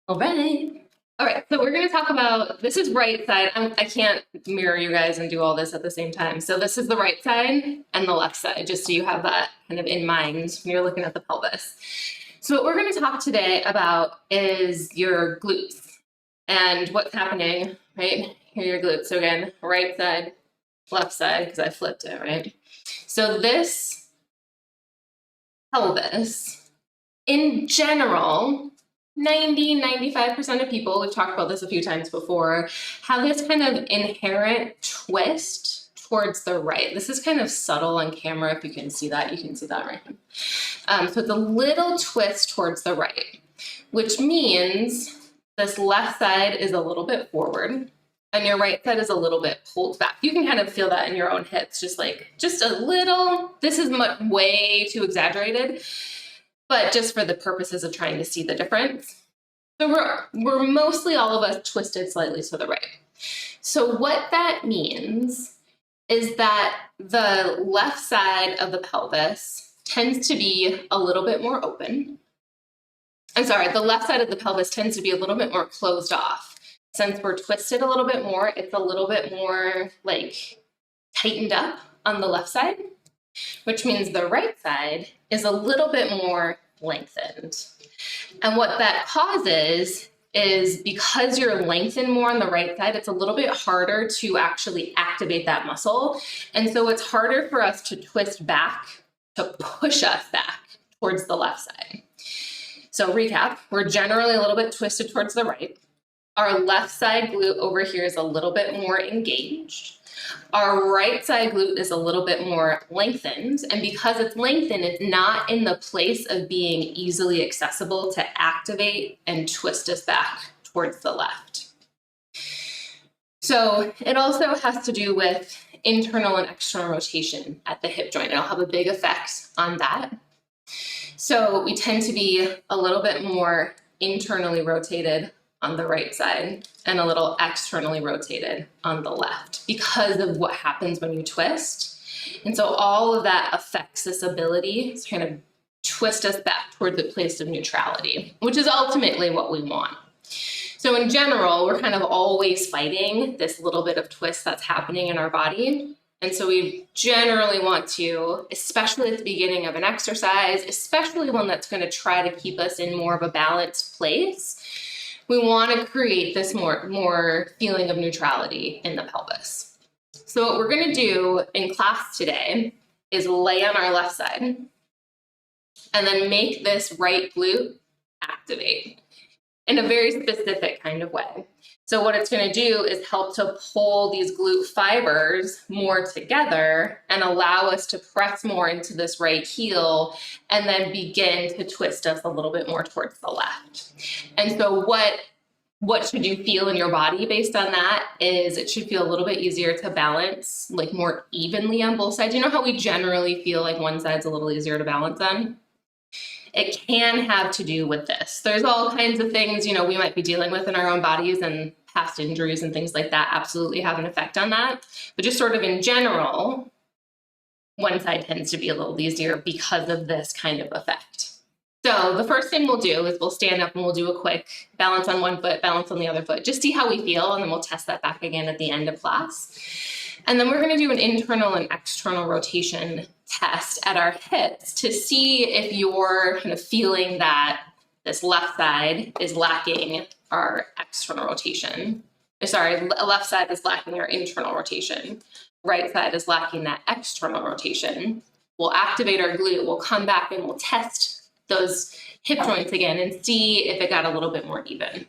All right. All right, so we're going to talk about, this is right side. I can't mirror you guys and do all this at the same time. So this is the right side and the left side, just so you have that kind of in mind when you're looking at the pelvis. So what we're going to talk today about is your glutes and what's happening, right? Here are your glutes. So again, right side, left side, because I flipped it, right? So this pelvis, in general, 90–95% of people, we've talked about this a few times before, have this kind of inherent twist towards the right. This is kind of subtle on camera. If you can see that, you can see that right. So it's a little twist towards the right, which means this left side is a little bit forward and your right side is a little bit pulled back. You can kind of feel that in your own hips, just a little. This is way too exaggerated, but just for the purposes of trying to see the difference. So we're mostly all of us twisted slightly to the right. So what that means is that the left side of the pelvis tends to be a little bit more open. I'm sorry, the left side of the pelvis tends to be a little bit more closed off. Since we're twisted a little bit more, it's a little bit more like tightened up on the left side, which means the right side is a little bit more lengthened. And what that causes is because you're lengthened more on the right side, it's a little bit harder to actually activate that muscle. And so it's harder for us to twist back, to push us back towards the left side. So recap, we're generally a little bit twisted towards the right. Our left side glute over here is a little bit more engaged. Our right side glute is a little bit more lengthened, and because it's lengthened, it's not in the place of being easily accessible to activate and twist us back towards the left. So it also has to do with internal and external rotation at the hip joint. It'll have a big effect on that. So we tend to be a little bit more internally rotated on the right side and a little externally rotated on the left because of what happens when you twist. And so all of that affects this ability to kind of twist us back toward the place of neutrality, which is ultimately what we want. So in general, we're kind of always fighting this little bit of twist that's happening in our body. And so we generally want to, especially at the beginning of an exercise, especially one that's going to try to keep us in more of a balanced place, we want to create this more feeling of neutrality in the pelvis. So what we're going to do in class today is lay on our left side and then make this right glute activate in a very specific kind of way. So what it's going to do is help to pull these glute fibers more together and allow us to press more into this right heel and then begin to twist us a little bit more towards the left. And so what should you feel in your body based on that is it should feel a little bit easier to balance, like more evenly on both sides. You know how we generally feel like one side's a little easier to balance on? It can have to do with this. There's all kinds of things, we might be dealing with in our own bodies, and past injuries and things like that absolutely have an effect on that. But just sort of in general, one side tends to be a little easier because of this kind of effect. So the first thing we'll do is we'll stand up and we'll do a quick balance on one foot, balance on the other foot, just see how we feel, and then we'll test that back again at the end of class. And then we're going to do an internal and external rotation test at our hips to see if you're kind of feeling that this left side is lacking our external rotation. Sorry, left side is lacking our internal rotation. Right side is lacking that external rotation. We'll activate our glute, we'll come back and we'll test those hip joints again and see if it got a little bit more even.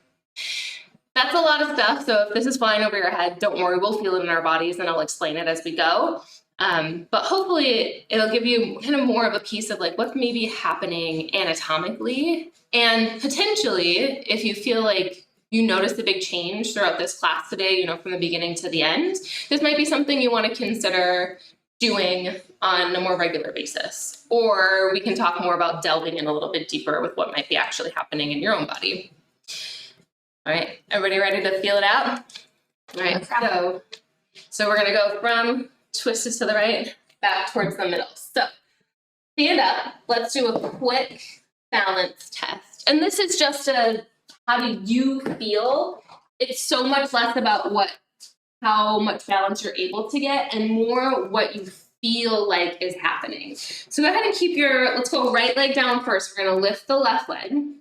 That's a lot of stuff, so if this is flying over your head, don't worry, we'll feel it in our bodies and I'll explain it as we go. But hopefully it'll give you kind of more of a piece of like what's maybe happening anatomically, and potentially if you feel like you notice a big change throughout this class today, from the beginning to the end, this might be something you want to consider doing on a more regular basis. Or we can talk more about delving in a little bit deeper with what might be actually happening in your own body. All right, everybody ready to feel it out? All right, so we're gonna go from twisted to the right, back towards the middle. So stand up, let's do a quick balance test. And this is just a how do you feel? It's so much less about how much balance you're able to get and more what you feel like is happening. So go ahead and keep let's go right leg down first. We're gonna lift the left leg. And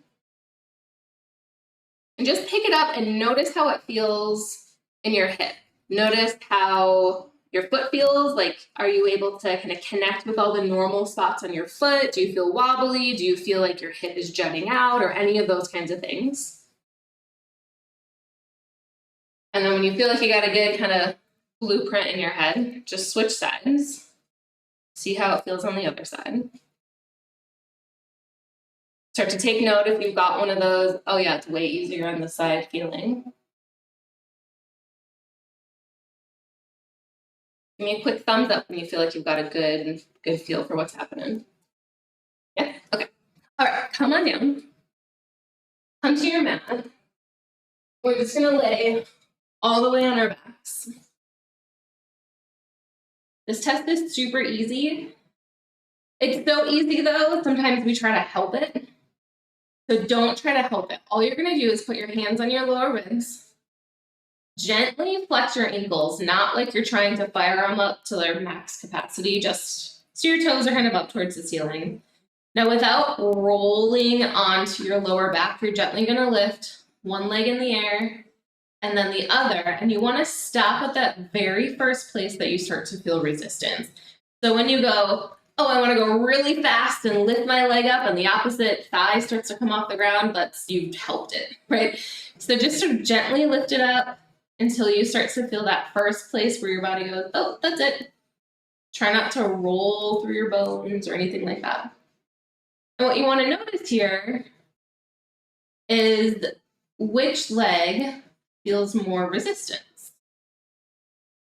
just pick it up and notice how it feels in your hip. Notice how your foot feels. Like, are you able to kind of connect with all the normal spots on your foot? Do you feel wobbly? Do you feel like your hip is jutting out or any of those kinds of things? And then when you feel like you got a good kind of blueprint in your head, just switch sides. See how it feels on the other side. Start to take note if you've got one of those, oh yeah, it's way easier on this side feeling. Give me a quick thumbs up when you feel like you've got a good feel for what's happening. Yeah, okay. All right, come on down. Come to your mat. We're just gonna lay all the way on our backs. This test is super easy. It's so easy though, sometimes we try to help it. So don't try to help it. All you're gonna do is put your hands on your lower ribs. Gently flex your ankles, not like you're trying to fire them up to their max capacity, just so your toes are kind of up towards the ceiling. Now without rolling onto your lower back, you're gently gonna lift one leg in the air and then the other, and you wanna stop at that very first place that you start to feel resistance. So when you go, oh, I wanna go really fast and lift my leg up and the opposite thigh starts to come off the ground, you've helped it, right? So just sort of gently lift it up until you start to feel that first place where your body goes, oh, that's it. Try not to roll through your bones or anything like that. And what you wanna notice here is which leg feels more resistance.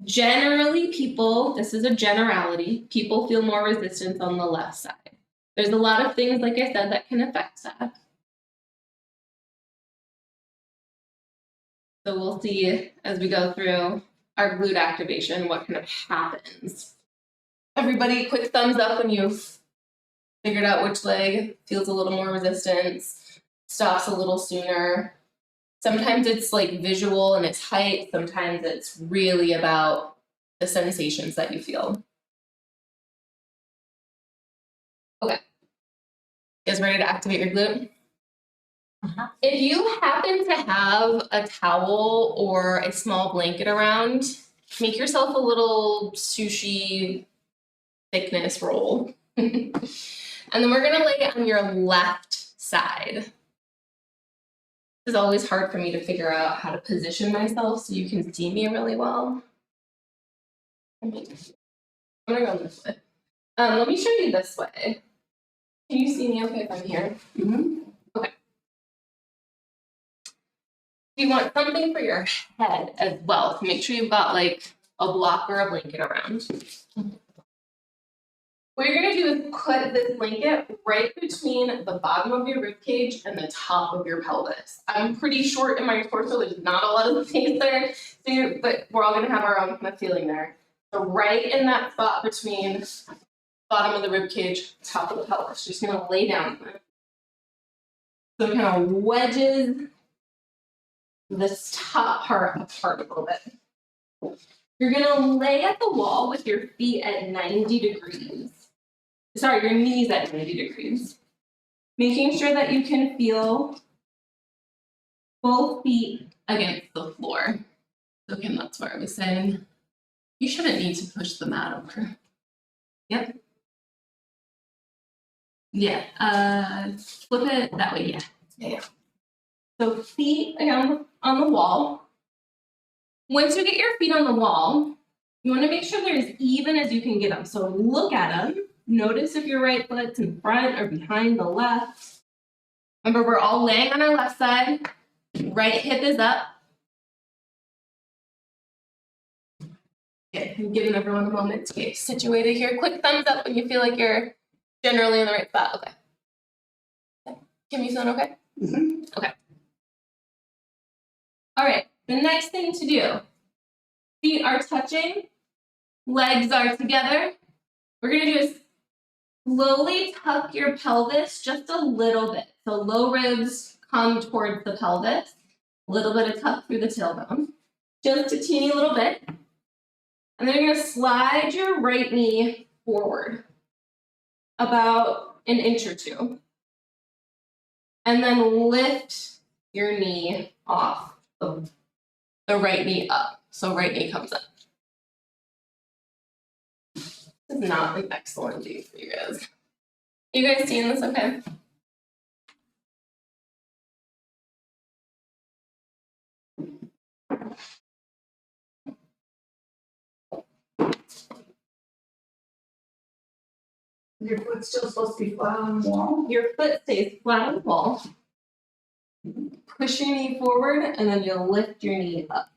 Generally, this is a generality, people feel more resistance on the left side. There's a lot of things, like I said, that can affect that. So we'll see as we go through our glute activation what kind of happens. Everybody, quick thumbs up when you've figured out which leg feels a little more resistance, stops a little sooner. Sometimes it's like visual and it's height. Sometimes it's really about the sensations that you feel. Okay. You guys ready to activate your glute? If you happen to have a towel or a small blanket around, make yourself a little sushi thickness roll. And then we're gonna lay it on your left side. It's always hard for me to figure out how to position myself so you can see me really well. I'm gonna go this way. Let me show you this way. Can you see me okay if I'm here? Mm-hmm. Okay. You want something for your head as well. So make sure you've got like a block or a blanket around. What you're gonna do is put this blanket right between the bottom of your ribcage and the top of your pelvis. I'm pretty short in my torso, there's not a lot of space there, but we're all gonna have our own kind of feeling there. So right in that spot between bottom of the ribcage, top of the pelvis, just gonna lay down. So it kind of wedges this top part apart a little bit. You're gonna lay at the wall with your feet at 90 degrees. Sorry, your knees at 90 degrees. Making sure that you can feel both feet against the floor. Okay, that's what I was saying. You shouldn't need to push the mat over. Yep. Yeah, flip it that way, yeah. So feet again on the wall. Once you get your feet on the wall, you wanna make sure they're as even as you can get them. So look at them. Notice if your right foot's in front or behind the left. Remember, we're all laying on our left side. Right hip is up. Okay, I'm giving everyone a moment to get situated here. Quick thumbs up when you feel like you're generally in the right spot. Okay. Kim, you feeling okay? Mm-hmm. Okay. All right, the next thing to do, feet are touching, legs are together. We're gonna do is slowly tuck your pelvis just a little bit. So low ribs come towards the pelvis. A little bit of tuck through the tailbone. Just a teeny little bit. And then you're going to slide your right knee forward about an inch or two. And then lift your knee off of the right knee up. So right knee comes up. This is not an excellent view for you guys. You guys seeing this okay? Your foot's still supposed to be flat on the wall? Your foot stays flat on the wall. Push your knee forward, and then you'll lift your knee up.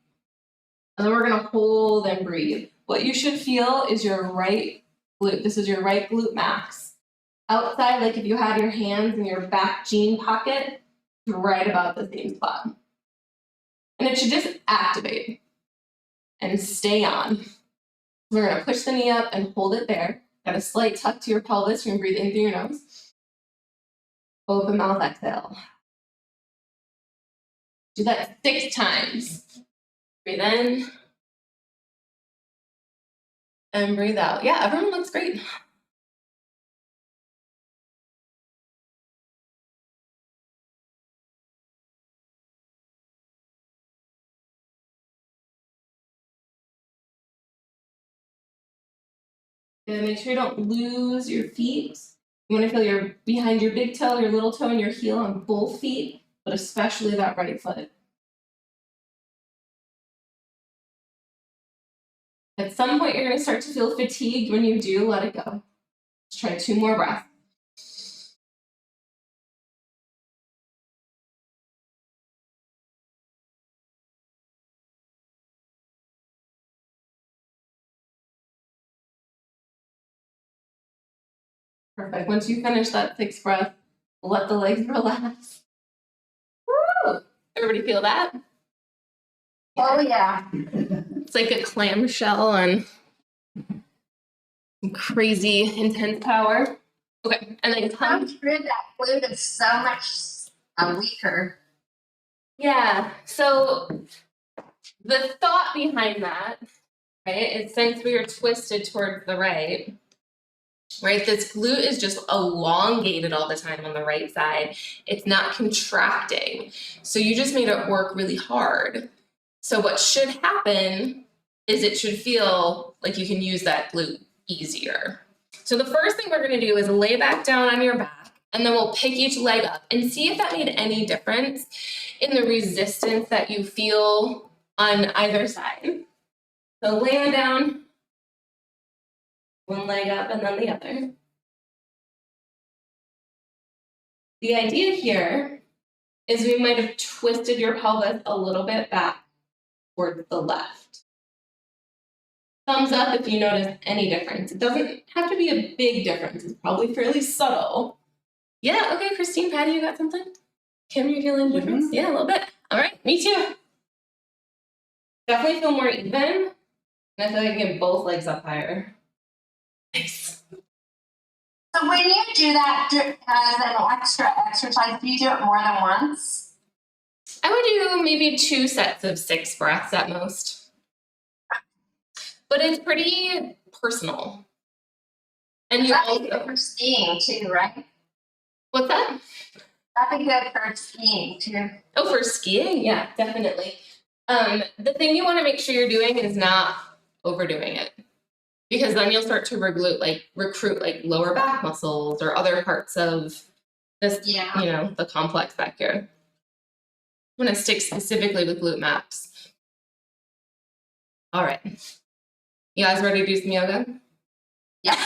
And then we're going to hold and breathe. What you should feel is your right glute. This is your right glute max. Outside, like if you had your hands in your back jean pocket, right about the same spot. And it should just activate and stay on. We're going to push the knee up and hold it there. Got a slight tuck to your pelvis. You're going to breathe in through your nose. Open mouth, exhale. Do that 6 times. Breathe in. And breathe out. Yeah, everyone looks great. And make sure you don't lose your feet. You want to feel your behind your big toe, your little toe, and your heel on both feet, but especially that right foot. At some point, you're going to start to feel fatigued. When you do, let it go. Let's try 2 more breaths. Perfect. Once you finish that 6th breath, let the legs relax. Woo! Everybody feel that? Oh, yeah. It's like a clamshell on crazy intense power. Okay, and then I'm sure that glute is so much weaker. Yeah, so the thought behind that, right, is since we are twisted towards the right, this glute is just elongated all the time on the right side. It's not contracting. So you just made it work really hard. So what should happen is it should feel like you can use that glute easier. So the first thing we're going to do is lay back down on your back, and then we'll pick each leg up and see if that made any difference in the resistance that you feel on either side. So laying down, one leg up and then the other. The idea here is we might have twisted your pelvis a little bit back towards the left. Thumbs up if you notice any difference. It doesn't have to be a big difference. It's probably fairly subtle. Yeah, okay, Christine, Patty, you got something? Kim, you feeling a difference? Yeah, a little bit. All right, me too. Definitely feel more even. And I feel like I can get both legs up higher. Nice. So when you do that as an extra exercise, do you do it more than once? I would do maybe 2 sets of 6 breaths at most. But it's pretty personal. And you That'd be good for skiing too, right? What's that? That'd be good for skiing too. Oh, for skiing? Yeah, definitely. The thing you want to make sure you're doing is not overdoing it. Because then you'll start to recruit lower back muscles or other parts of this, the complex back here. I'm going to stick specifically with glute max. All right. You guys ready to do some yoga? Yeah.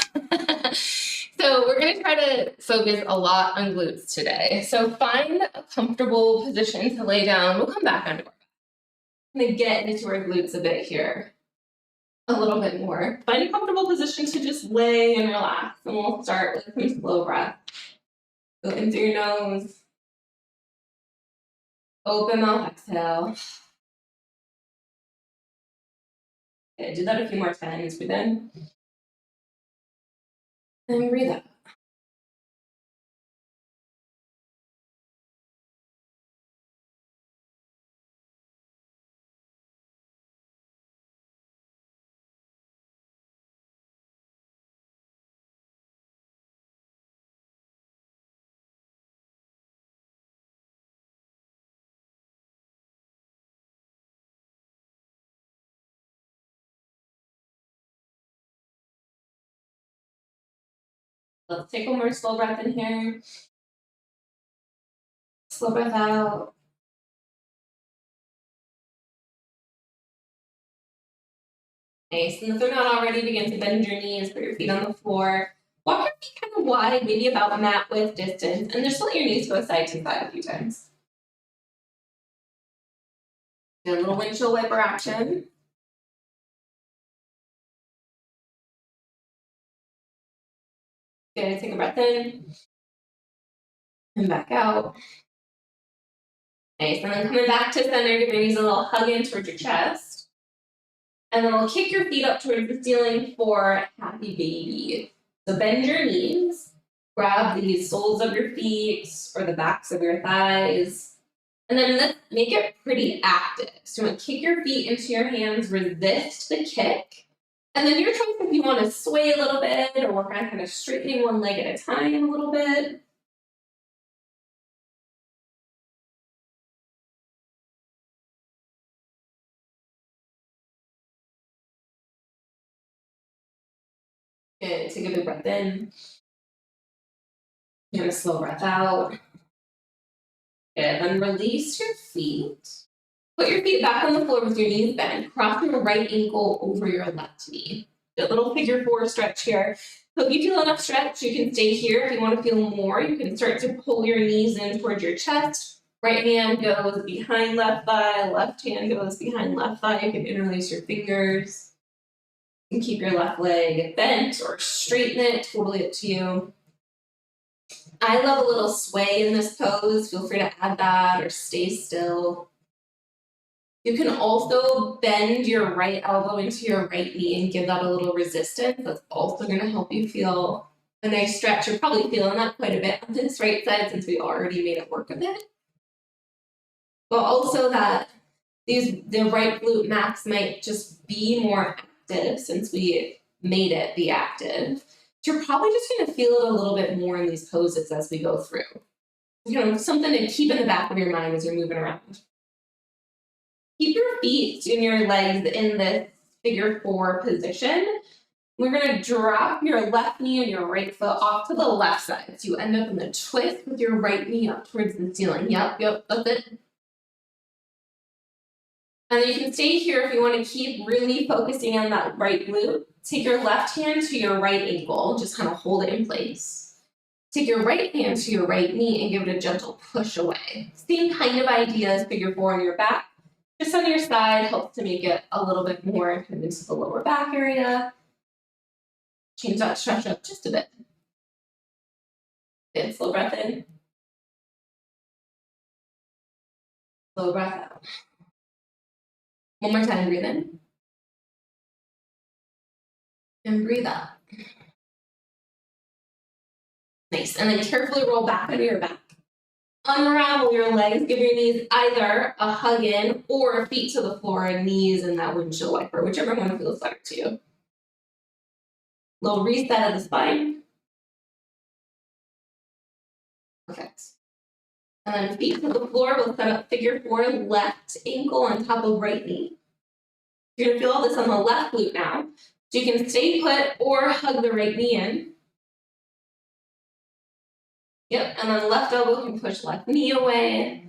So we're going to try to focus a lot on glutes today. So find a comfortable position to lay down. We'll come back onto our back. I'm going to get into our glutes a bit here. A little bit more. Find a comfortable position to just lay and relax. And we'll start with some slow breath. Go in through your nose. Open mouth, exhale. Okay, do that a few more times. Breathe in. And breathe out. Let's take one more slow breath in here. Slow breath out. Nice. And if they're not already, begin to bend your knees, put your feet on the floor. Walk your feet kind of wide, maybe about mat width distance, and just let your knees go side to side a few times. Do a little windshield wiper action. Good. Take a breath in. And back out. Nice. And then coming back to center, give your knees a little hug in towards your chest. And then we'll kick your feet up towards the ceiling for happy baby. So bend your knees. Grab the soles of your feet or the backs of your thighs. And then let's make it pretty active. So you want to kick your feet into your hands, resist the kick. And then your choice if you want to sway a little bit or work on kind of straightening one leg at a time a little bit. Good. Take a big breath in. And a slow breath out. Good. Then release your feet. Put your feet back on the floor with your knees bent. Cross your right ankle over your left knee. A little figure 4 stretch here. So if you feel enough stretch, you can stay here. If you want to feel more, you can start to pull your knees in towards your chest. Right hand goes behind left thigh. Left hand goes behind left thigh. You can interlace your fingers. And keep your left leg bent or straighten it. Totally up to you. I love a little sway in this pose. Feel free to add that or stay still. You can also bend your right elbow into your right knee and give that a little resistance. That's also going to help you feel a nice stretch. You're probably feeling that quite a bit on this right side since we already made it work a bit. But also that the right glute max might just be more active since we made it be active. You're probably just going to feel it a little bit more in these poses as we go through. Something to keep in the back of your mind as you're moving around. Keep your feet and your legs in this figure 4 position. We're going to drop your left knee and your right foot off to the left side. So you end up in the twist with your right knee up towards the ceiling. Yep, that's it. And then you can stay here if you want to keep really focusing on that right glute. Take your left hand to your right ankle. Just kind of hold it in place. Take your right hand to your right knee and give it a gentle push away. Same kind of idea as figure 4 on your back. Just on your side helps to make it a little bit more into the lower back area. Change that stretch up just a bit. Good. Slow breath in. Slow breath out. One more time, breathe in. And breathe out. Nice. And then carefully roll back onto your back. Unravel your legs. Give your knees either a hug in or feet to the floor and knees in that windshield wiper, whichever one feels better to you. Little reset of the spine. Perfect. And then feet to the floor. We'll set up figure 4, left ankle on top of right knee. You're going to feel all this on the left glute now. So you can stay put or hug the right knee in. Yep, and then left elbow can push left knee away.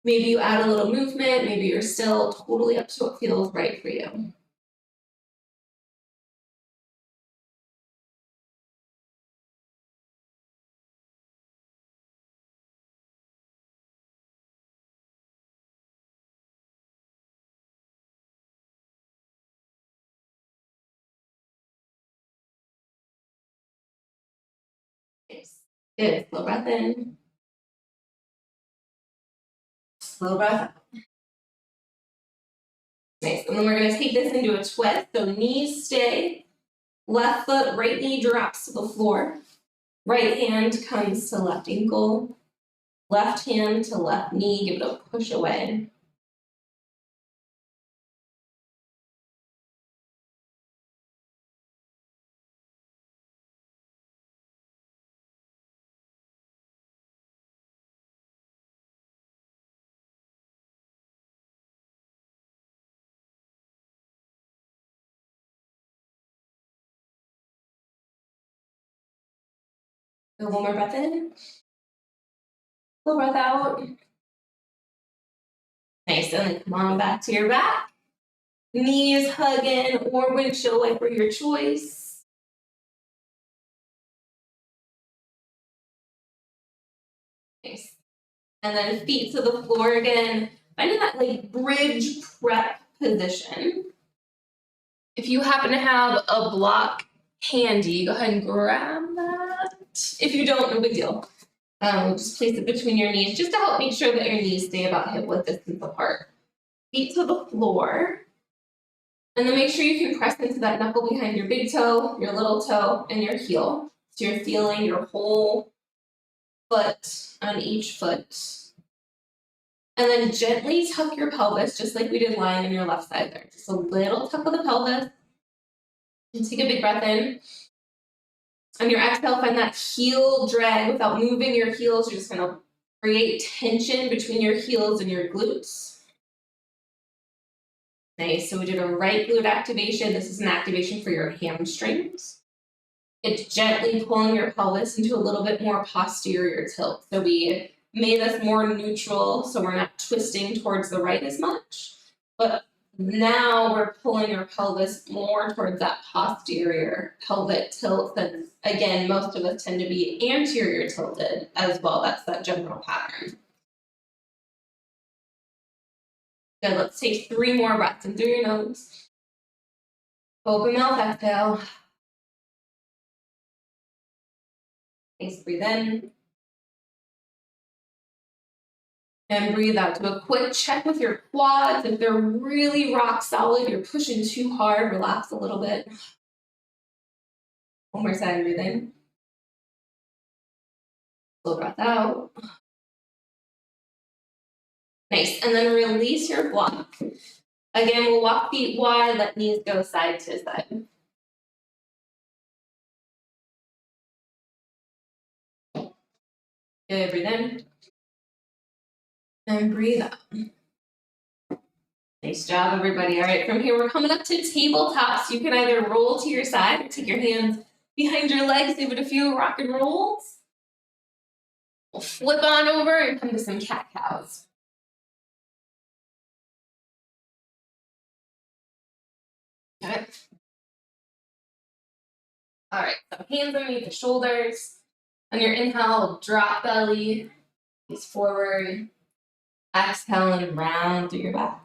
Maybe you add a little movement. Maybe you're still totally up to what feels right for you. Nice. Good. Slow breath in. Slow breath out. Nice. And then we're going to take this into a twist. So knees stay. Left foot, right knee drops to the floor. Right hand comes to left ankle. Left hand to left knee. Give it a push away. Go one more breath in. Full breath out. Nice, and then come on back to your back. Knees hugging or windshield wiper, your choice. Nice. And then feet to the floor again. Finding that like bridge prep position. If you happen to have a block handy, go ahead and grab that. If you don't, no big deal. Just place it between your knees just to help make sure that your knees stay about hip width distance apart. Feet to the floor. And then make sure you can press into that knuckle behind your big toe, your little toe, and your heel. So you're feeling your whole foot on each foot. And then gently tuck your pelvis, just like we did lying on your left side there. Just a little tuck of the pelvis. And take a big breath in. On your exhale, find that heel drag without moving your heels. You're just going to create tension between your heels and your glutes. Nice. So we did a right glute activation. This is an activation for your hamstrings. It's gently pulling your pelvis into a little bit more posterior tilt. So we made this more neutral, so we're not twisting towards the right as much. But now we're pulling our pelvis more towards that posterior pelvic tilt. And again, most of us tend to be anterior tilted as well. That's that general pattern. Good, let's take 3 more breaths in through your nose. Open mouth, exhale. Nice, breathe in. And breathe out. Do a quick check with your quads. If they're really rock solid, you're pushing too hard, relax a little bit. One more time, breathe in. Slow breath out. Nice, and then release your block. Again, we'll walk feet wide, let knees go side to side. Good, breathe in. And breathe out. Nice job, everybody. All right, from here, we're coming up to tabletops. You can either roll to your side or take your hands behind your legs, give it a few rock and rolls. We'll flip on over and come to some cat-cows. Okay. All right, so hands underneath the shoulders. On your inhale, drop belly, face forward. Exhale and round through your back.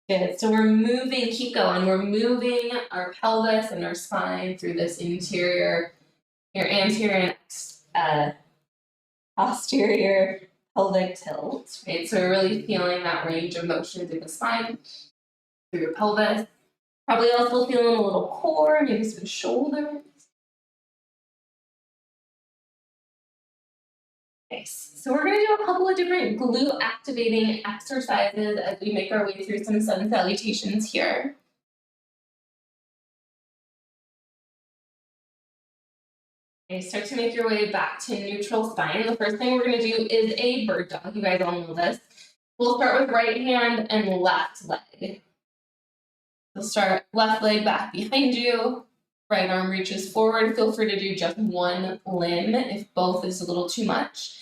Good, so we're moving, keep going. We're moving our pelvis and our spine through this interior, your anterior and posterior pelvic tilt, right? So we're really feeling that range of motion through the spine, through your pelvis. Probably also feeling a little core, maybe some shoulders. Nice. So we're going to do a couple of different glute activating exercises as we make our way through some sun salutations here. Okay, start to make your way back to neutral spine. The first thing we're going to do is a bird dog. You guys all know this. We'll start with right hand and left leg. We'll start left leg back behind you. Right arm reaches forward. Feel free to do just one limb if both is a little too much.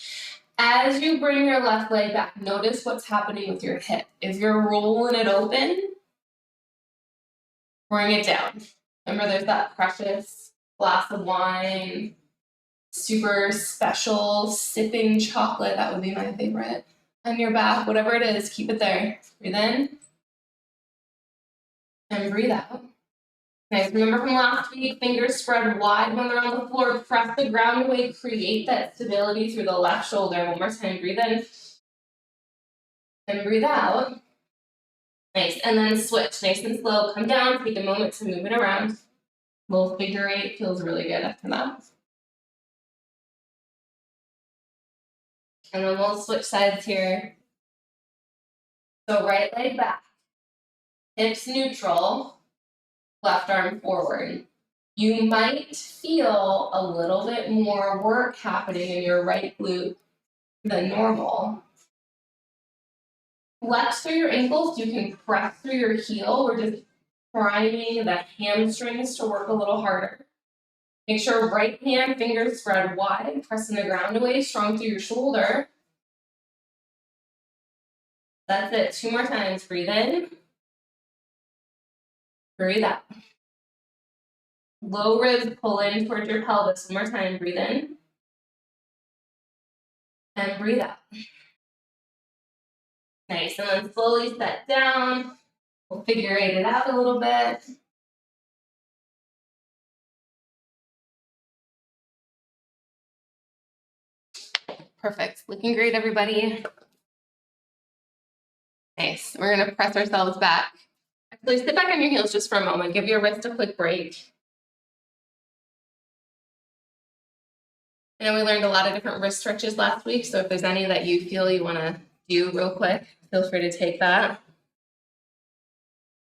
As you bring your left leg back, notice what's happening with your hip. If you're rolling it open, bring it down. Remember, there's that precious glass of wine, super special sipping chocolate. That would be my favorite. On your back, whatever it is, keep it there. Breathe in and breathe out. Nice. Remember from last week, fingers spread wide when they're on the floor. Press the ground away. Create that stability through the left shoulder. One more time. Breathe in and breathe out. Nice. And then switch. Nice and slow. Come down. Take a moment to move it around. Little figure 8 feels really good after that. And then we'll switch sides here. So right leg back. Hips neutral. Left arm forward. You might feel a little bit more work happening in your right glute than normal. Flex through your ankles. You can press through your heel. We're just priming the hamstrings to work a little harder. Make sure right hand, fingers spread wide, pressing the ground away, strong through your shoulder. That's it. 2 more times. Breathe in. Breathe out. Low ribs pull in towards your pelvis. 1 more time. Breathe in. And breathe out. Nice. And then slowly set down. We'll figure it out a little bit. Perfect. Looking great, everybody. Nice. We're going to press ourselves back. Actually, sit back on your heels just for a moment. Give your wrist a quick break. I know we learned a lot of different wrist stretches last week, so if there's any that you feel you want to do real quick, feel free to take that.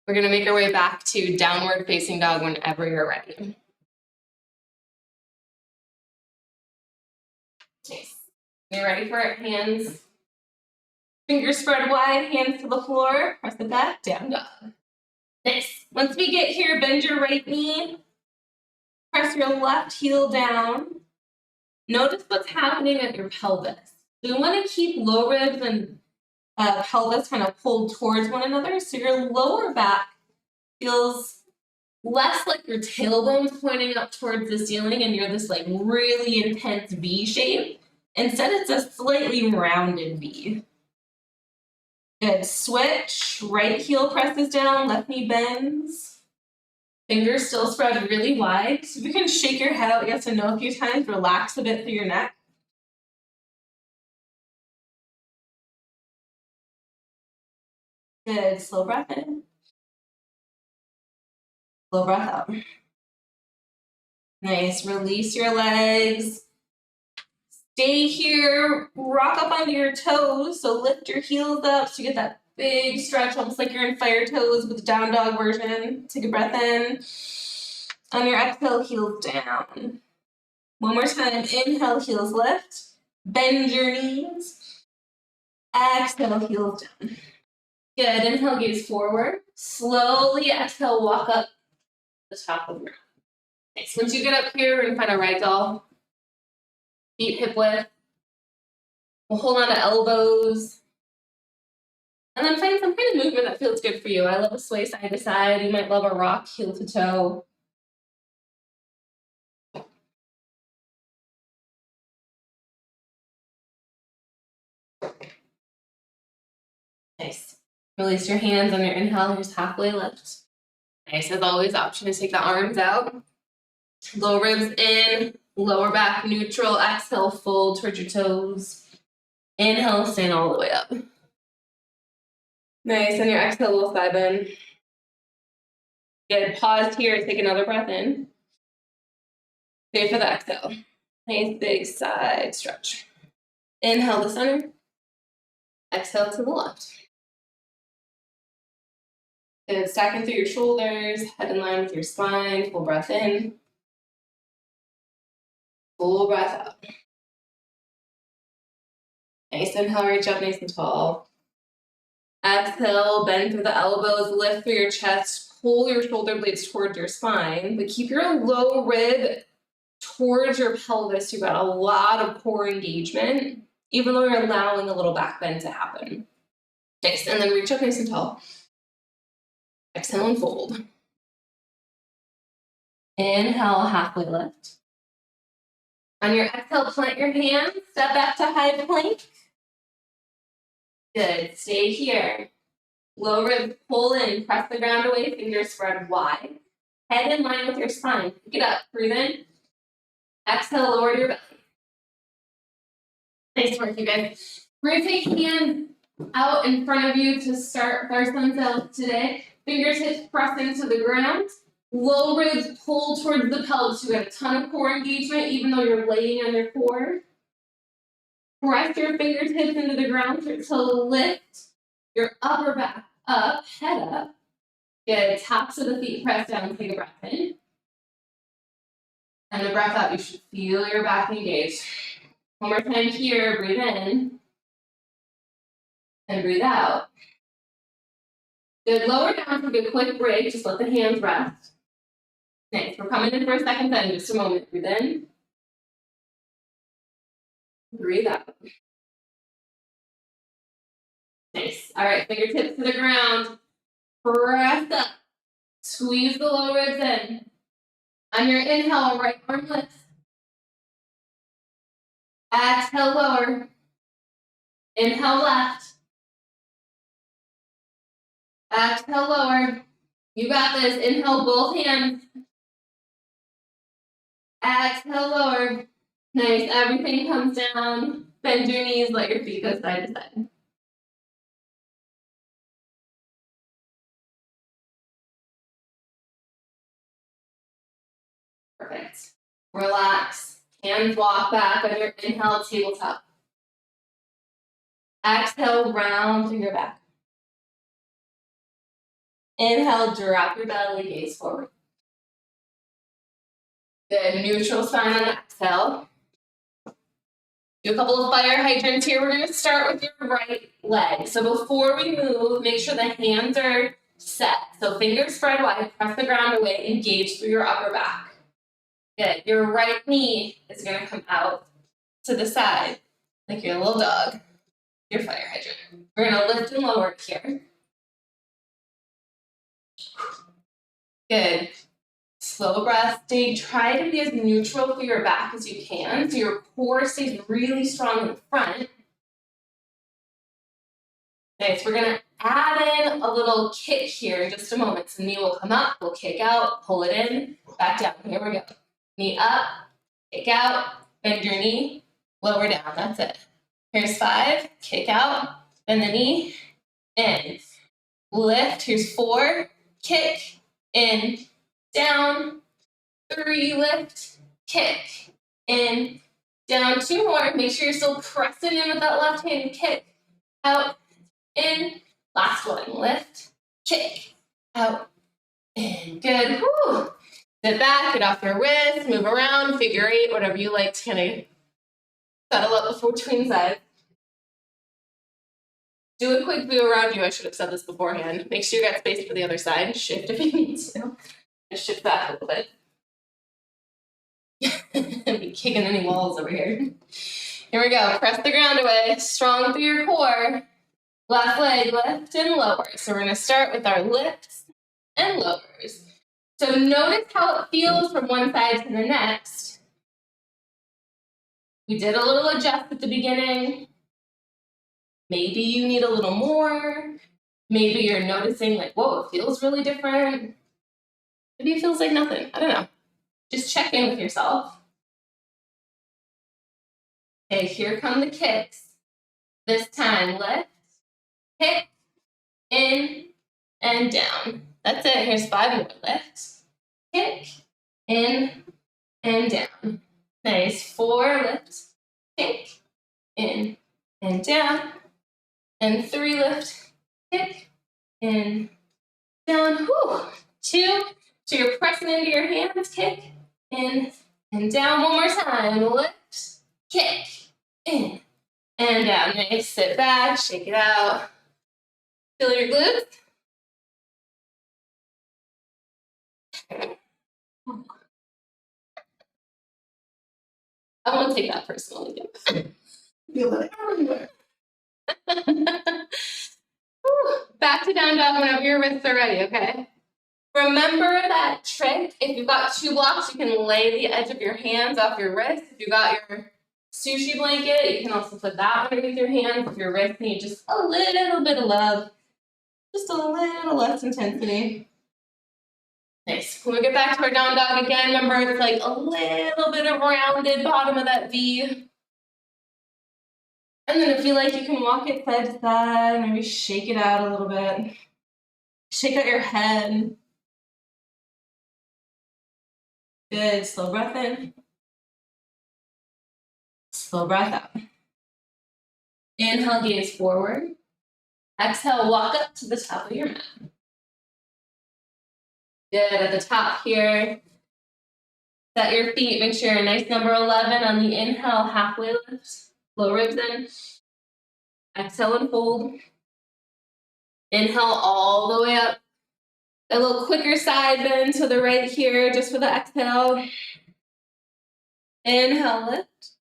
We're going to make our way back to downward facing dog whenever you're ready. Nice. You ready for it? Hands, fingers spread wide, hands to the floor, press it back, down dog. Nice. Once we get here, bend your right knee, press your left heel down. Notice what's happening at your pelvis. So you want to keep low ribs and pelvis kind of pulled towards one another, so your lower back feels less like your tailbone's pointing up towards the ceiling and you're this like really intense V shape. Instead, it's a slightly rounded V. Good. Switch. Right heel presses down, left knee bends. Fingers still spread really wide. So if you can shake your head out yes and no a few times, relax a bit through your neck. Good. Slow breath in. Slow breath out. Nice. Release your legs. Stay here. Rock up onto your toes. So lift your heels up so you get that big stretch, almost like you're in fire toes with the down dog version. Take a breath in. On your exhale, heels down. 1 more time. Inhale, heels lift. Bend your knees. Exhale, heels down. Good. Inhale, gaze forward. Slowly exhale, walk up the top of the ground. Nice. Once you get up here, we're going to find a ragdoll. Feet hip width. We'll hold on to elbows. And then find some kind of movement that feels good for you. I love a sway side to side. You might love a rock heel to toe. Nice. Release your hands on your inhale, just halfway lift. Nice. As always, option to take the arms out. Low ribs in, lower back neutral. Exhale, fold towards your toes. Inhale, stand all the way up. Nice. On your exhale, little thigh bend. Good. Pause here. Take another breath in. Stay for the exhale. Nice big side stretch. Inhale to center. Exhale to the left. Good. Stacking through your shoulders, head in line with your spine. Full breath in. Full breath out. Nice. Inhale, reach up nice and tall. Exhale, bend through the elbows, lift through your chest, pull your shoulder blades towards your spine, but keep your low rib towards your pelvis. You've got a lot of core engagement, even though you're allowing a little back bend to happen. Nice. And then reach up nice and tall. Exhale and fold. Inhale, halfway lift. On your exhale, plant your hands, step back to high plank. Good. Stay here. Low ribs pull in, press the ground away, fingers spread wide. Head in line with your spine. Pick it up. Breathe in. Exhale, lower your belly. Nice work, you guys. We're going to take hands out in front of you to start our sun cells today. Fingertips press into the ground. Low ribs pull towards the pelvis. You got a ton of core engagement, even though you're laying on your core. Press your fingertips into the ground to lift your upper back up, head up. Good. Tops of the feet press down. Take a breath in. And the breath out, you should feel your back engaged. 1 more time here. Breathe in. And breathe out. Good. Lower down. Take a quick break. Just let the hands rest. Nice. We're coming in for a second set in just a moment. Breathe in. Breathe out. Nice. All right, fingertips to the ground. Press up. Squeeze the low ribs in. On your inhale, right arm lifts. Exhale, lower. Inhale, left. Exhale, lower. You got this. Inhale, both hands. Exhale, lower. Nice. Everything comes down. Bend your knees. Let your feet go side to side. Perfect. Relax. Hands walk back on your inhale, tabletop. Exhale, round through your back. Inhale, drop your belly, gaze forward. Good. Neutral spine on exhale. Do a couple of fire hydrants here. We're going to start with your right leg. So before we move, make sure the hands are set. So fingers spread wide, press the ground away, engage through your upper back. Good. Your right knee is going to come out to the side, like your little dog, your fire hydrant. We're going to lift and lower here. Good. Slow breath. Try to be as neutral for your back as you can, so your core stays really strong in the front. Nice. We're going to add in a little kick here in just a moment. So knee will come up, we'll kick out, pull it in, back down. Here we go. Knee up, kick out, bend your knee, lower down. That's it. Here's 5, kick out, bend the knee, in. Lift. Here's 4, kick, in, down. 3, lift, kick, in, down. 2 more. Make sure you're still pressing in with that left hand, kick, out, in. Last one. Lift, kick, out, in. Good. Woo. Sit back, get off your wrist, move around, figure 8, whatever you like to kind of settle up before between sides. Do a quick view around you. I should have said this beforehand. Make sure you got space for the other side. Shift if you need to. Just shift back a little bit. Be kicking any walls over here. Here we go. Press the ground away. Strong through your core. Left leg lift and lower. So we're going to start with our lifts and lowers. So notice how it feels from one side to the next. We did a little adjust at the beginning. Maybe you need a little more. Maybe you're noticing like, whoa, it feels really different. Maybe it feels like nothing. I don't know. Just check in with yourself. Okay, here come the kicks. This time, lift, kick, in, and down. That's it. Here's 5 more. Lift, kick, in, and down. Nice. 4, lift, kick, in, and down. And 3, lift, kick, in, down. Whew. 2. So you're pressing into your hands, kick, in, and down. One more time. Lift, kick, in, and down. Nice. Sit back, shake it out. Feel your glutes. I won't take that personally. Feel it everywhere. Back to down dog whenever your wrists are ready, okay? Remember that trick. If you've got 2 blocks, you can lay the edge of your hands off your wrist. If you've got your sushi blanket, you can also put that underneath your hands. If your wrists need just a little bit of love, just a little less intensity. Nice. When we get back to our down dog again, remember it's like a little bit of rounded bottom of that V. And then if you like, you can walk it side to side, maybe shake it out a little bit. Shake out your head. Good. Slow breath in. Slow breath out. Inhale, gaze forward. Exhale, walk up to the top of your mat. Good. At the top here, set your feet. Make sure you're a nice number 11 on the inhale, halfway lift. Low ribs in. Exhale and fold. Inhale all the way up. A little quicker side bend to the right here, just for the exhale. Inhale, lift.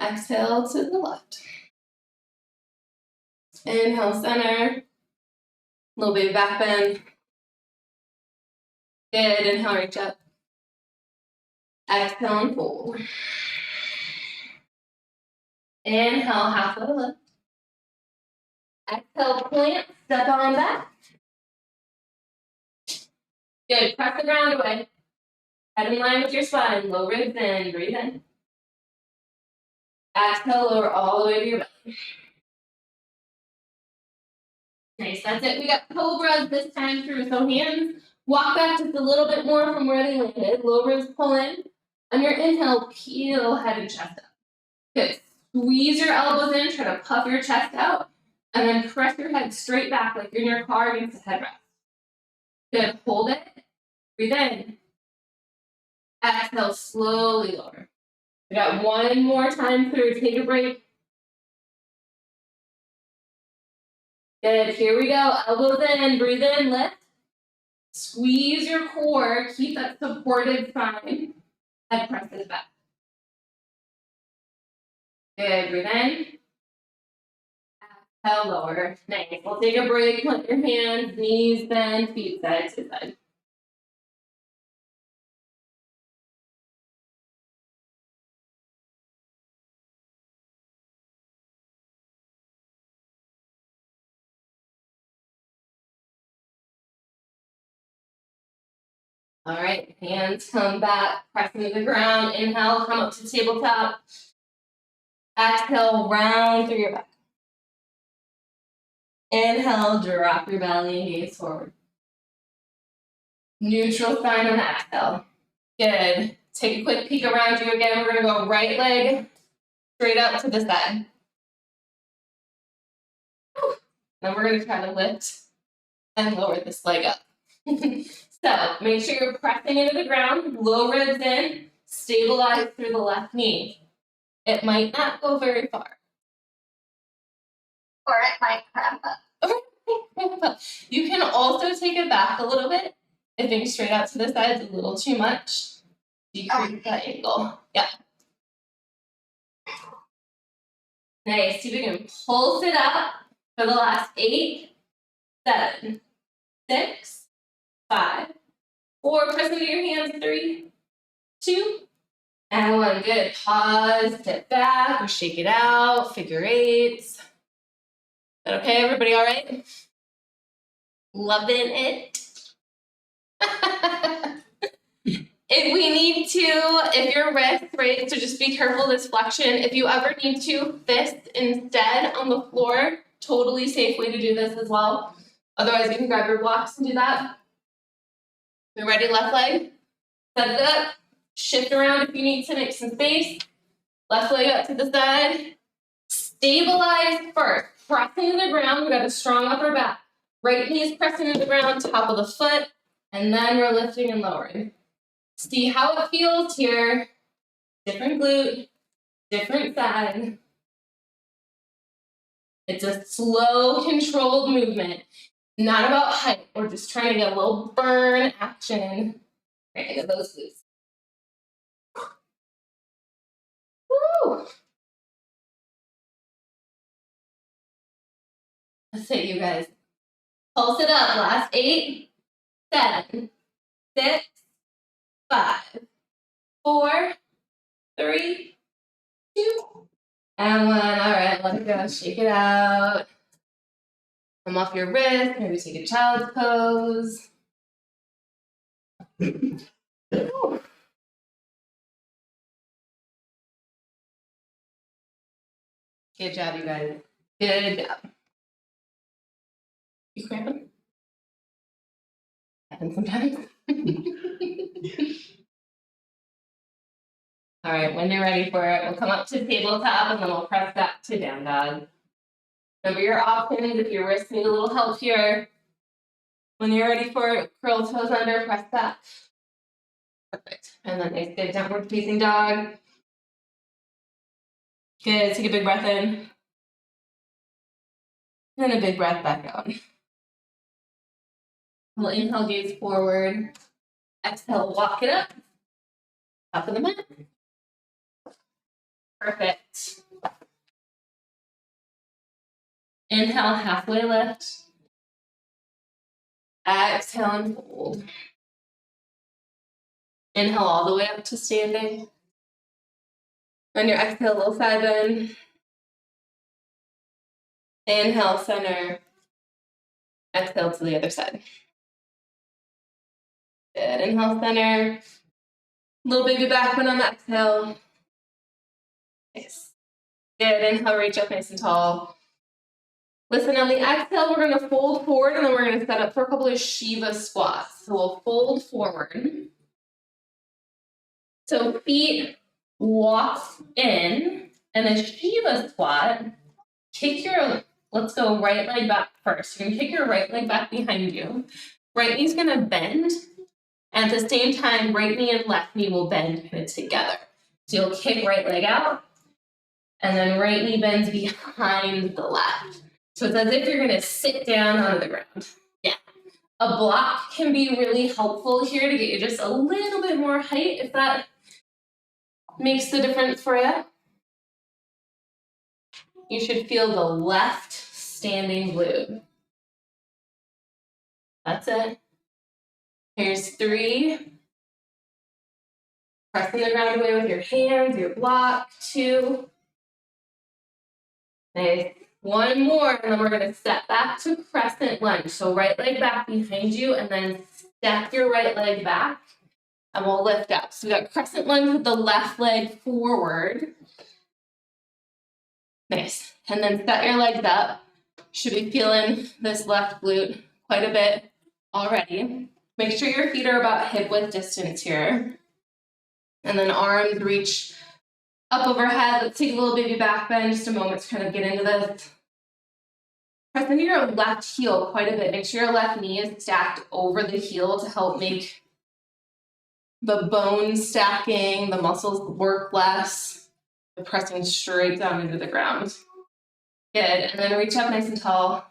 Exhale to the left. Inhale, center. A little bit of back bend. Good. Inhale, reach up. Exhale and fold. Inhale, halfway lift. Exhale, plant, step on back. Good. Press the ground away. Head in line with your spine. Low ribs in. Breathe in. Exhale, lower all the way to your belly. Nice. That's it. We got cobras this time through. So hands walk back just a little bit more from where they landed. Low ribs pull in. On your inhale, peel head and chest up. Good. Squeeze your elbows in. Try to puff your chest out. And then press your head straight back like you're in your car against the headrest. Good. Hold it. Breathe in. Exhale, slowly lower. We got one more time through. Take a break. Good. Here we go. Elbows in. Breathe in. Lift. Squeeze your core. Keep that supported spine. Head presses back. Good. Breathe in. Exhale, lower. Nice. We'll take a break. Put your hands, knees bend, feet side to side. All right, hands come back, press into the ground. Inhale, come up to tabletop. Exhale, round through your back. Inhale, drop your belly and gaze forward. Neutral spine on exhale. Good. Take a quick peek around you again. We're going to go right leg straight up to the side. Then we're going to try to lift and lower this leg up. So make sure you're pressing into the ground, low ribs in, stabilize through the left knee. It might not go very far. Or it might cramp up. You can also take it back a little bit. If being straight out to the side is a little too much, decrease that angle. Yeah. Nice. See if we can pulse it up for the last 8, 7, 6, 5, 4. Press into your hands. 3, 2, and 1. Good. Pause. Step back or shake it out. Figure 8s. Is that okay? Everybody all right? Loving it. If we need to, if your wrist, right, so just be careful this flexion. If you ever need to, fist instead on the floor, totally safe way to do this as well. Otherwise, you can grab your blocks and do that. You're ready, left leg. Set it up. Shift around if you need to make some space. Left leg up to the side. Stabilize first. Pressing into the ground. We've got a strong upper back. Right knee is pressing into the ground, top of the foot, and then we're lifting and lowering. See how it feels here. Different glute, different side. It's a slow, controlled movement. Not about height. We're just trying to get a little burn action. Right into those glutes. Woo! That's it, you guys. Pulse it up. Last 8, 7, 6, 5, 4, 3, 2, and 1. All right, let it go. Shake it out. Come off your wrist. Maybe take a child's pose. Good job, you guys. Good job. You cramping? Happens sometimes. All right, when you're ready for it, we'll come up to tabletop and then we'll press back to down dog. Remember your options if your wrists need a little help here. When you're ready for it, curl toes under, press back. Perfect. And then nice good downward facing dog. Good. Take a big breath in. And a big breath back out. We'll inhale, gaze forward. Exhale, walk it up. Top of the mat. Perfect. Inhale, halfway lift. Exhale and fold. Inhale all the way up to standing. On your exhale, low side bend. Inhale, center. Exhale to the other side. Good. Inhale, center. Little baby back bend on the exhale. Nice. Good. Inhale, reach up nice and tall. Listen, on the exhale, we're going to fold forward, and then we're going to set up for a couple of Shiva squats. So we'll fold forward. So feet walk in, and a Shiva squat. Let's go right leg back first. You're going to kick your right leg back behind you. Right knee's going to bend. And at the same time, right knee and left knee will bend kind of together. So you'll kick right leg out, and then right knee bends behind the left. So it's as if you're going to sit down onto the ground. Yeah. A block can be really helpful here to get you just a little bit more height, if that makes the difference for you. You should feel the left standing glute. That's it. Here's 3. Pressing the ground away with your hands, your block. 2. Nice. 1 more, and then we're going to step back to crescent lunge. So right leg back behind you, and then step your right leg back, and we'll lift up. So we got crescent lunge with the left leg forward. Nice. And then set your legs up. Should be feeling this left glute quite a bit already. Make sure your feet are about hip width distance here. And then arms reach up overhead. Let's take a little baby back bend, just a moment to kind of get into this. Press into your left heel quite a bit. Make sure your left knee is stacked over the heel to help make the bone stacking, the muscles work less. You're pressing straight down into the ground. Good. And then reach up nice and tall.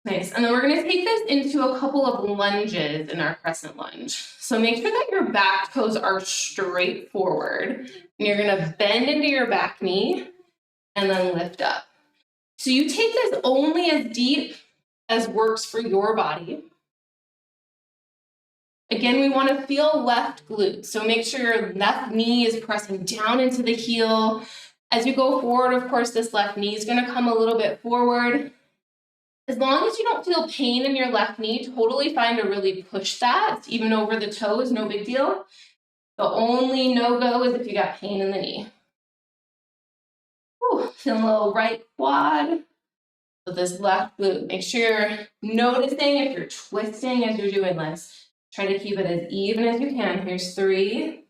Nice. And then we're going to take this into a couple of lunges in our crescent lunge. So make sure that your back toes are straight forward. And you're going to bend into your back knee and then lift up. So you take this only as deep as works for your body. Again, we want to feel left glute. So make sure your left knee is pressing down into the heel. As you go forward, of course, this left knee is going to come a little bit forward. As long as you don't feel pain in your left knee, totally fine to really push that, even over the toes, no big deal. The only no-go is if you got pain in the knee. Whew, feeling a little right quad with this left glute. Make sure you're noticing if you're twisting as you're doing this. Try to keep it as even as you can. Here's 3.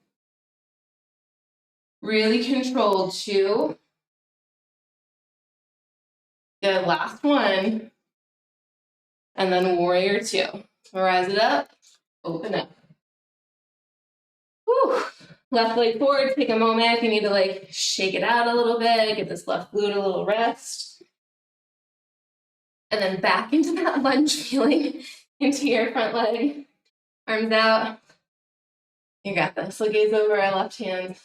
Really controlled. 2. Good, last 1. And then warrior 2. Rise it up, open up. Whew. Left leg forward, take a moment. If you need to shake it out a little bit, give this left glute a little rest. And then back into that lunge feeling into your front leg. Arms out. You got this. So gaze over our left hand.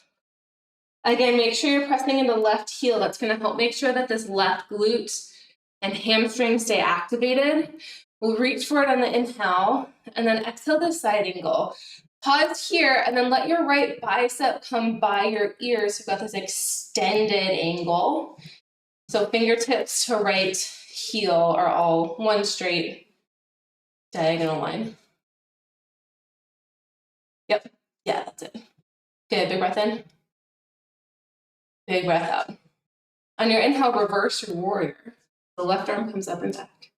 Again, make sure you're pressing into left heel. That's going to help make sure that this left glute and hamstring stay activated. We'll reach for it on the inhale, and then exhale this side angle. Pause here, and then let your right bicep come by your ears. We've got this extended angle. So fingertips to right heel are all one straight diagonal line. Yep, yeah, that's it. Good, big breath in. Big breath out. On your inhale, reverse your warrior. The left arm comes up and back.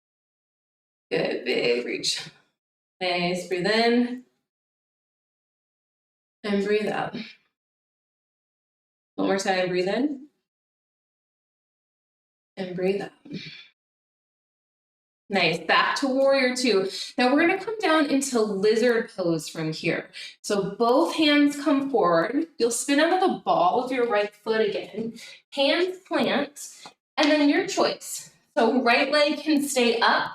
Good, big reach. Nice, breathe in. And breathe out. One more time, breathe in. And breathe out. Nice, back to warrior 2. Now we're gonna come down into lizard pose from here. So both hands come forward. You'll spin out of the ball of your right foot again. Hands plant, and then your choice. So right leg can stay up,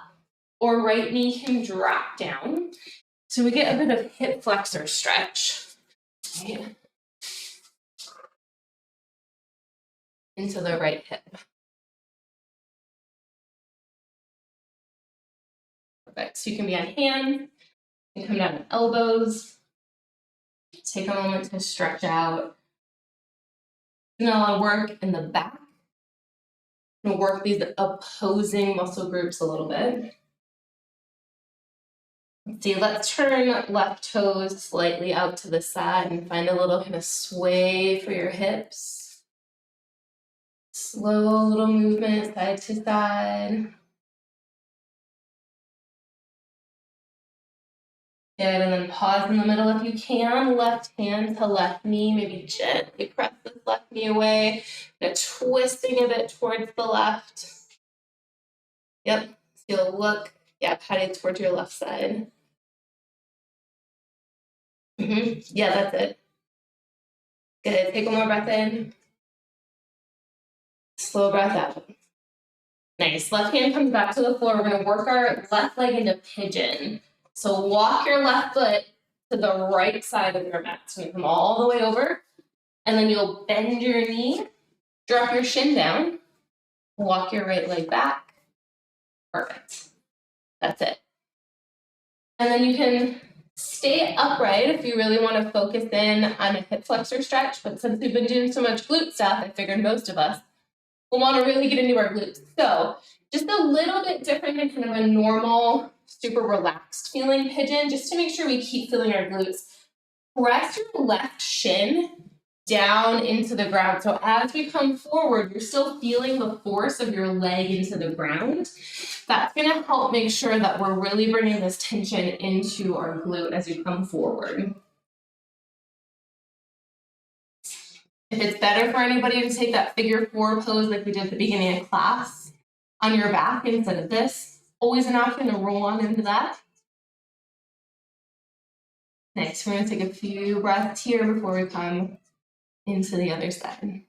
or right knee can drop down. So we get a bit of hip flexor stretch, right? Into the right hip. Perfect. So you can be on hands, you can come down to elbows. Take a moment to stretch out. You're gonna work in the back. You're gonna work these opposing muscle groups a little bit. Let's see, let's turn left toes slightly out to the side and find a little kind of sway for your hips. Slow little movement side to side. Good, and then pause in the middle if you can. Left hand to left knee, maybe gently press this left knee away. Twisting a bit towards the left. Yep, so you'll look, headed towards your left side. Yeah, that's it. Good, take one more breath in. Slow breath out. Nice, left hand comes back to the floor. We're gonna work our left leg into pigeon. So walk your left foot to the right side of your mat. So you come all the way over, and then you'll bend your knee, drop your shin down, walk your right leg back. Perfect. That's it. And then you can stay upright if you really want to focus in on a hip flexor stretch, but since we've been doing so much glute stuff, I figured most of us will want to really get into our glutes. So just a little bit different than kind of a normal, super relaxed feeling pigeon, just to make sure we keep feeling our glutes. Press your left shin down into the ground. So as we come forward, you're still feeling the force of your leg into the ground. That's going to help make sure that we're really bringing this tension into our glute as you come forward. If it's better for anybody to take that figure 4 pose like we did at the beginning of class on your back instead of this, always an option to roll on into that. Next, we're going to take a few breaths here before we come into the other side.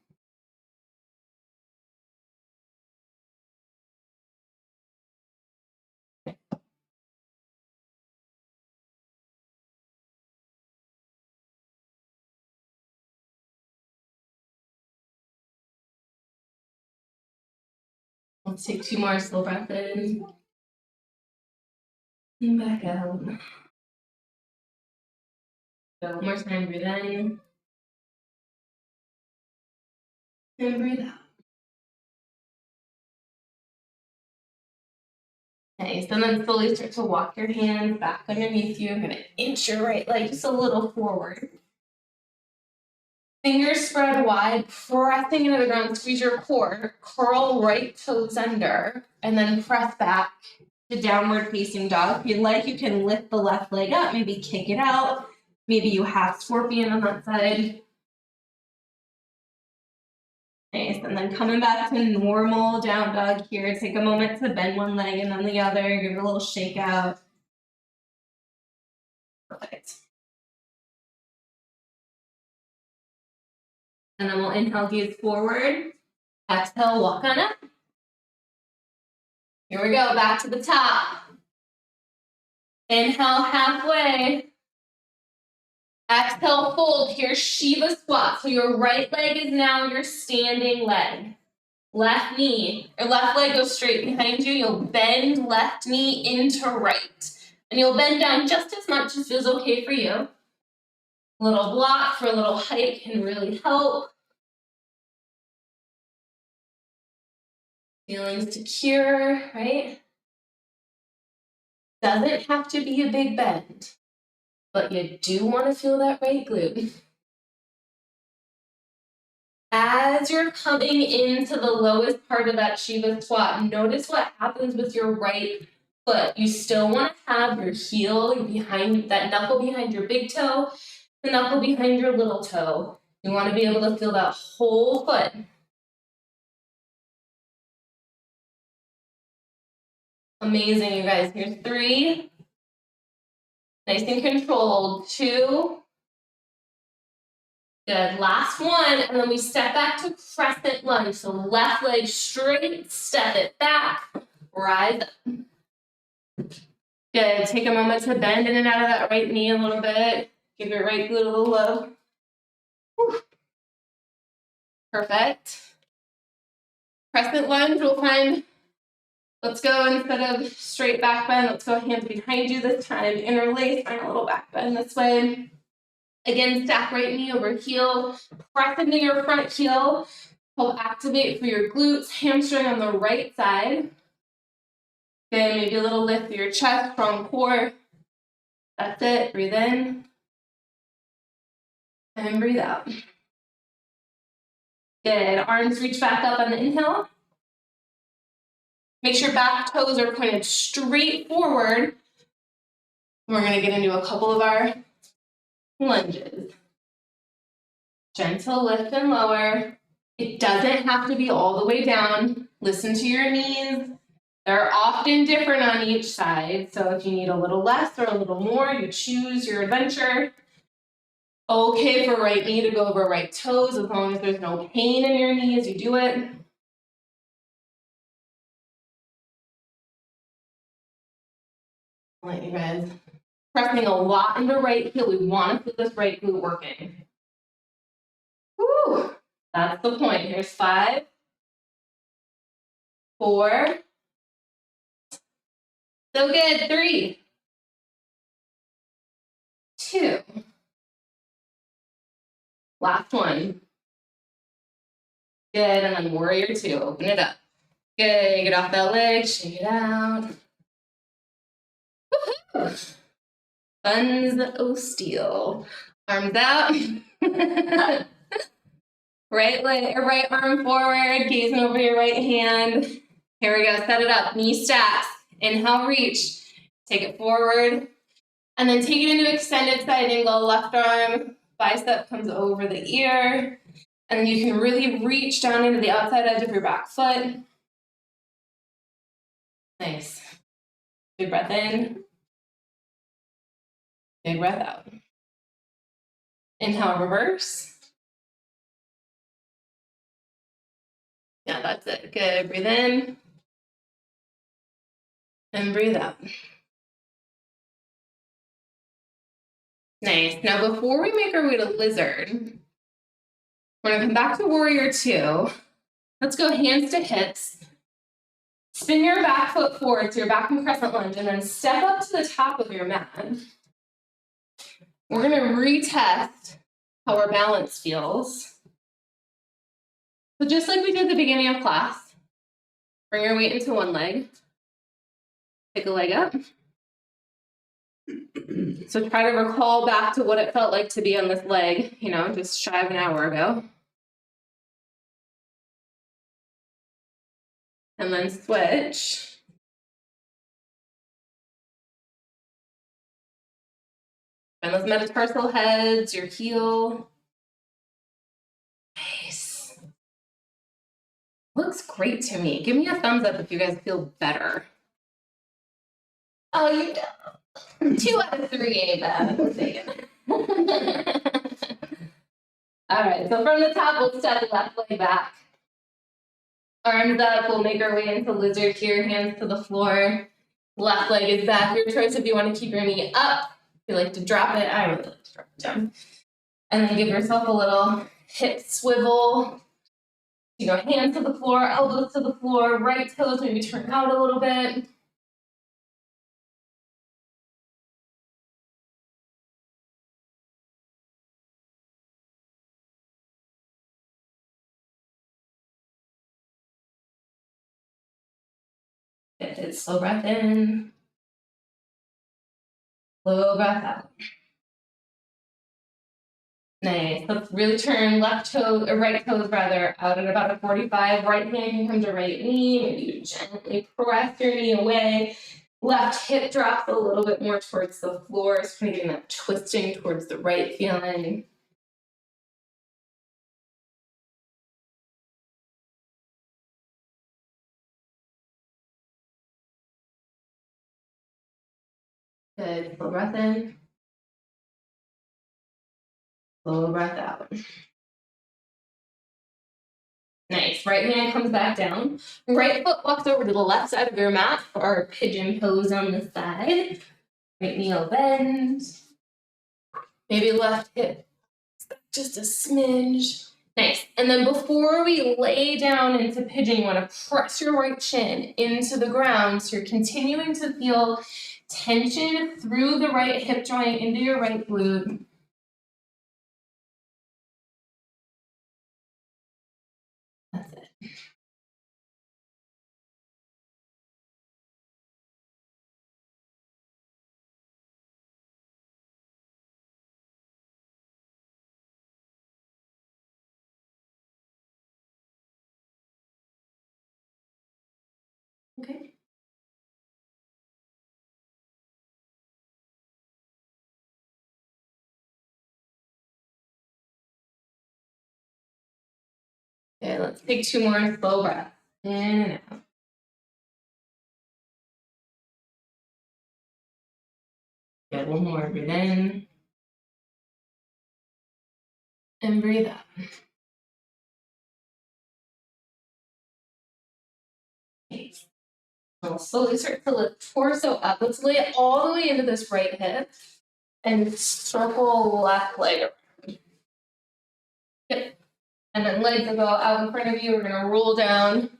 Let's take 2 more slow breaths in. And back out. So one more time, breathe in. And breathe out. Nice, and then slowly start to walk your hands back underneath you. You're gonna inch your right leg just a little forward. Fingers spread wide, pressing into the ground, squeeze your core, curl right toes under, and then press back to downward facing dog. If you'd like, you can lift the left leg up, maybe kick it out. Maybe you have scorpion on that side. Nice, and then coming back to normal down dog here. Take a moment to bend one leg and then the other. Give it a little shake out. Perfect. And then we'll inhale, gaze forward. Exhale, walk on up. Here we go, back to the top. Inhale, halfway. Exhale, fold. Here's Shiva squat. So your right leg is now your standing leg. Left knee, or left leg goes straight behind you. You'll bend left knee into right. And you'll bend down just as much as feels okay for you. A little block for a little height can really help. Feeling secure, right? Doesn't have to be a big bend, but you do want to feel that right glute. As you're coming into the lowest part of that Shiva squat, notice what happens with your right foot. You still want to have your heel behind, that knuckle behind your big toe, the knuckle behind your little toe. You want to be able to feel that whole foot. Amazing, you guys. Here's 3. Nice and controlled. 2. Good. Last one, and then we step back to crescent lunge. So left leg straight, step it back, rise up. Good. Take a moment to bend in and out of that right knee a little bit. Give your right glute a little love. Whew. Perfect. Crescent lunge, we'll find, let's go instead of straight back bend, let's go hands behind you this time. Interlace, find a little back bend this way. Again, stack right knee over heel. Press into your front heel. Help activate for your glutes, hamstring on the right side. Then maybe a little lift through your chest, strong core. That's it. Breathe in. And breathe out. Good. Arms reach back up on the inhale. Make sure back toes are pointed straight forward. We're going to get into a couple of our lunges. Gentle lift and lower. It doesn't have to be all the way down. Listen to your knees. They're often different on each side. So if you need a little less or a little more, you choose your adventure. Okay for right knee to go over right toes as long as there's no pain in your knee as you do it. Let you guys pressing a lot into right heel. We want to put this right glute working. Woo! That's the point. Here's 5, 4. So good. 3, 2. Last one. Good. And then warrior 2. Open it up. Good. Get off that leg. Shake it out. Woohoo! Buns of steel. Arms out. Right leg, or right arm forward, gazing over your right hand. Here we go, set it up, knee stacks. Inhale, reach, take it forward. And then take it into extended side angle, left arm, bicep comes over the ear. And then you can really reach down into the outside edge of your back foot. Nice. Big breath in. Big breath out. Inhale, reverse. Yeah, that's it. Good. Breathe in. And breathe out. Nice. Now, before we make our way to lizard, we're going to come back to warrior 2. Let's go hands to hips. Spin your back foot forward to your back and crescent lunge, and then step up to the top of your mat. We're going to retest how our balance feels. So just like we did at the beginning of class, bring your weight into one leg. Pick a leg up. So try to recall back to what it felt like to be on this leg, just shy of an hour ago. And then switch. Bend those metatarsal heads, your heel. Nice. Looks great to me. Give me a thumbs up if you guys feel better. Oh, you don't. 2 out of 3 ain't bad. All right, so from the top, we'll step the left leg back. Arms up, we'll make our way into lizard here, hands to the floor. Left leg is back. Your choice if you want to keep your knee up. If you like to drop it, I really like to drop it down. And then give yourself a little hip swivel. Hands to the floor, elbows to the floor, right toes maybe turn out a little bit. Good. Slow breath in. Slow breath out. Nice. Let's really turn left toe, or right toes rather, out at about a 45. Right hand can come to right knee. Maybe you gently press your knee away. Left hip drops a little bit more towards the floor. So kind of getting that twisting towards the right feeling. Good. Slow breath in. Slow breath out. Nice. Nice. Right hand comes back down. Right foot walks over to the left side of your mat for our pigeon pose on the side. Right knee will bend. Maybe left hip just a smidge. Nice. And then before we lay down into pigeon, you want to press your right shin into the ground. So you're continuing to feel tension through the right hip joint into your right glute. That's it. Okay. Okay, let's take 2 more slow breaths. In and out. Good, 1 more. Breathe in. And breathe out. Nice. We'll slowly start to lift torso up. Let's lay it all the way into this right hip and circle left leg around. Yep. And then legs will go out in front of you. We're going to roll down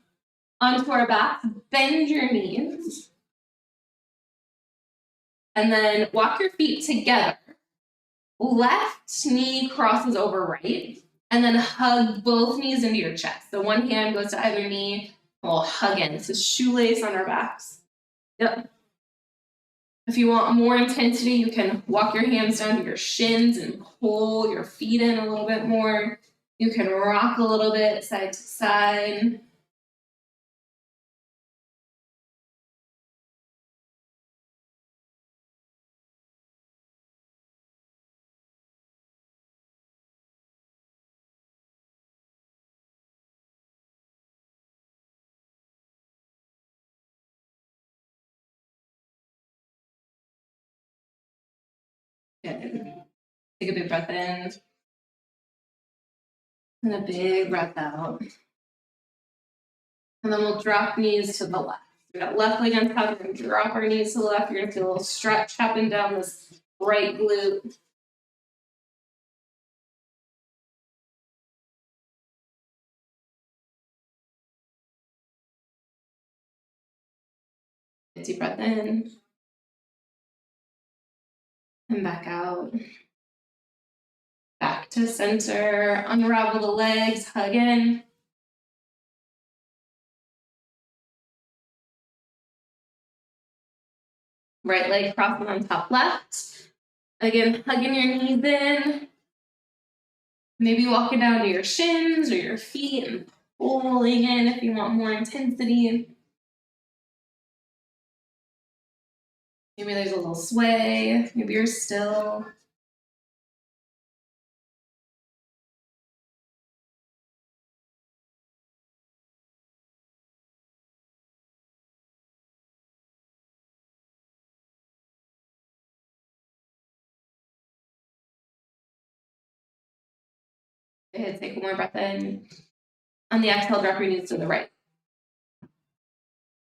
onto our backs. Bend your knees. And then walk your feet together. Left knee crosses over right. And then hug both knees into your chest. So one hand goes to either knee. We'll hug in. This is shoelace on our backs. Yep. If you want more intensity, you can walk your hands down to your shins and pull your feet in a little bit more. You can rock a little bit side to side. Good. Take a big breath in. And a big breath out. And then we'll drop knees to the left. We got left leg on top, we're going to drop our knees to the left. You're going to feel a little stretch happening down this right glute. Deep breath in. And back out. Back to center. Unravel the legs, hug in. Right leg crossing on top left. Again, hugging your knees in. Maybe walking down to your shins or your feet and pulling in if you want more intensity. Maybe there's a little sway. Maybe you're still. Okay, take 1 more breath in. On the exhale, drop your knees to the right.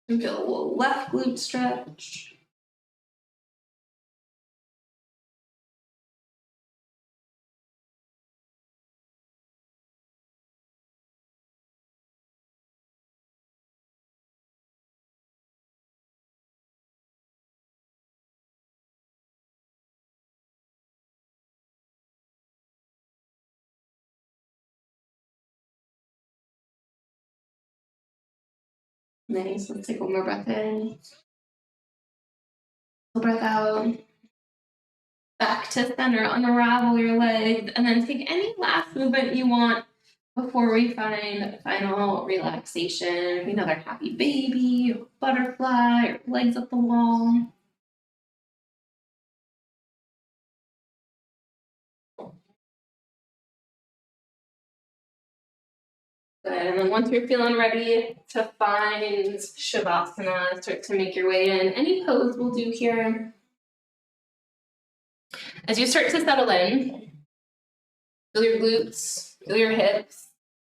And feel a little left glute stretch. Nice. Let's take 1 more breath in. Full breath out. Back to center. Unravel your legs. And then take any last movement you want before we find final relaxation. Maybe another happy baby, or butterfly, or legs up the wall. Good. And then once you're feeling ready to find Shavasana, start to make your way in. Any pose we'll do here. As you start to settle in, feel your glutes, feel your hips,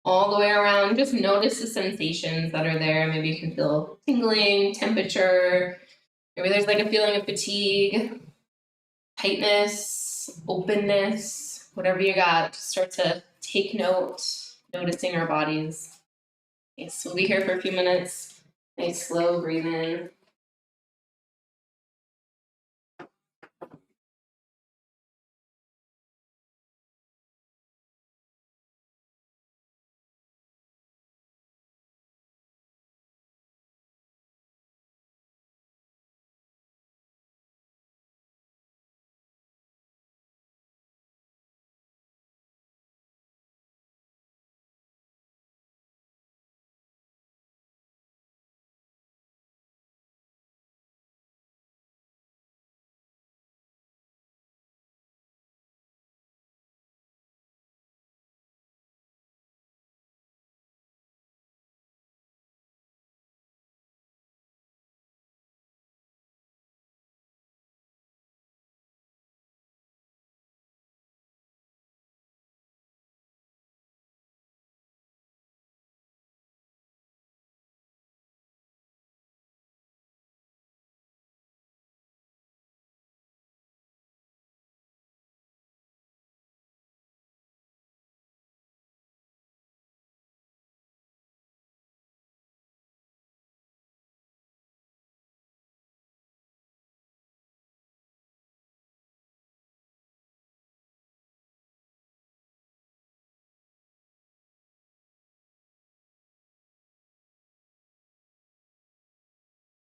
all the way around. Just notice the sensations that are there. Maybe you can feel tingling, temperature. Maybe there's like a feeling of fatigue, tightness, openness, whatever you got. Just start to take note, noticing our bodies. Okay, so we'll be here for a few minutes. Nice slow breathe in.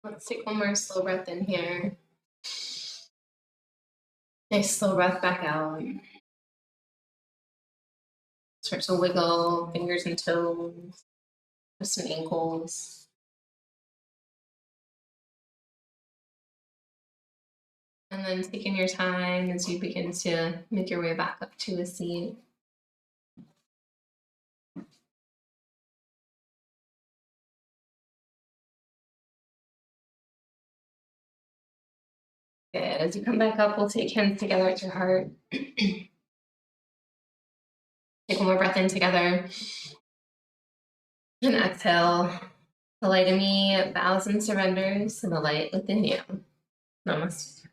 Let's take one more slow breath in here. Nice slow breath back out. Start to wiggle fingers and toes, wrists and ankles. And then taking your time as you begin to make your way back up to a seat. Good. As you come back up, we'll take hands together at your heart. Take one more breath in together. And exhale. The light in me bows and surrenders to the light within you. Namaste.